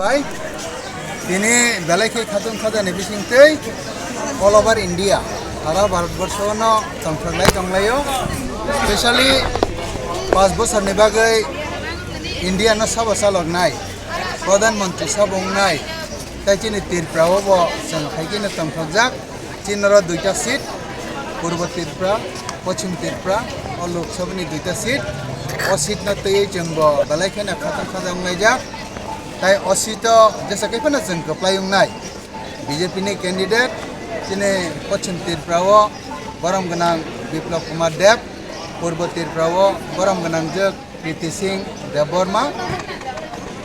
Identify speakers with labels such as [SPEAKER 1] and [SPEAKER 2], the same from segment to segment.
[SPEAKER 1] Kwplai. Ini Belaino Khatwngjak bisingtei all over India. Ara Bharatborsho no tonglayo. Especially 5 bosor ni bagai India no sabo saloknai. Pradhan Mantri sabongnai. Tai chini Tripura bo jeng khaikini Khatwngjak. Chinoro 2টা seat. Purbo Tripura, Pochim Tripura. O Lok Sabha ni 2টা seat. O seat na tei jengbo Belaino Khatwngjak ungnai. Tai o seat jesa kaipana jeng Kwplai ungnai. BJP ni candidate chini Pochim Tripura o borom ganang Biplab Kumar Deb. Purbo Tripura o borom ganang jek Kriti Singh Deborma.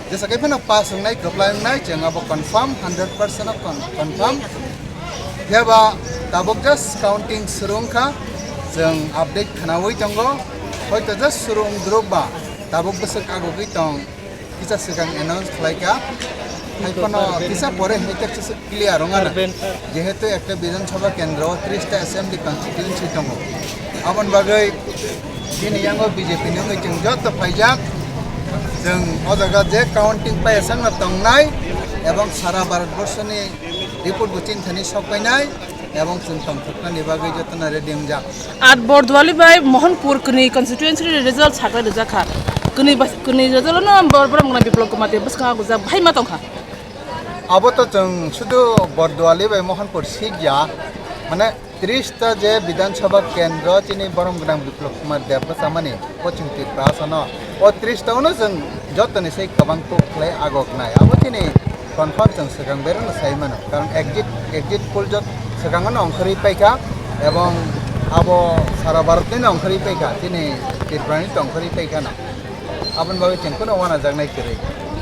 [SPEAKER 1] Jasa kaipana pas ungnai Kwplai ungnai jeng abo confirm 100% confirm. Yaba tabok just counting surungka jeng update khanawi tongo hoito just surung droba tabok besek agogi tong kisa segang announce khlaika haikono kisa pore hete kisa clear ongana jehetu ekta বিধানসভা কেন্দ্র 30টা assembly constituency tongo abon bagai dini yango BJP ni jeng jot phaijak jeng odaga je counting pa esang na tongnai এবং সারা ভারতবর্ষনি report বুচিন Thani সকাইনাই এবং চিন্তন থকনা নিবাগৈ যতনা রেডিং যা
[SPEAKER 2] আট বরদওয়ালি বাই মোহনপুর কনি কনস্টিটুয়েন্সি রিজাল্ট ছাকা রেজাখা কনি রেজাল্ট না বরবরম গনা বিপ্লব কুমার দেব বসকা গুজা ভাই মা তংখা
[SPEAKER 1] আবো তো जों শুধু বরদওয়ালি বাই মোহনপুর সিগয়া মানে 30টা যে বিধানসভা কেন্দ্র চিনি বরম গনা বিপ্লব কুমার দেব বসামানি পশ্চিম ত্রিপুরা আসন ও 30টাউনো जों যতনি সেই খাবাং কোকলাই আগক নাই আবো চিনি confirm जों segang berang saimano karon exit poll jot segangan ongkhari paika ebong abo sara bharat ni ongkhari paika tini Tripura ni ongkhari paika na abon bagai chengkono wana jangnai kere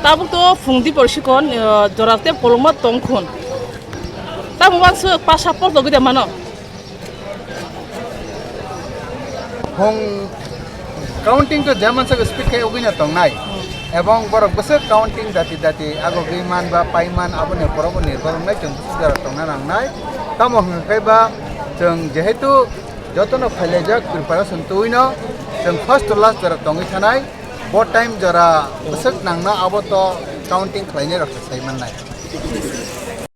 [SPEAKER 2] tabuk to fungdi porsikon jorate polma tongkhon tabuk wansu passport logi de mano
[SPEAKER 1] hong counting to jaman sa speed kay ogina tongnai এবং বরক বসে counting দাতি আগো গইমান বা পাইমান আবনে পরব নির্ভর নাই जों সুদার টংনা নাংনাই তামো হংকাইবা जों যেহেতু যতন ফাইলেজাক প্রিপারেশন তুইনো जों ফার্স্ট লাস্ট জরা টংই থানাই বট টাইম জরা বসক নাংনা আবো তো কাউন্টিং খাইনে রাখতে সাইমান নাই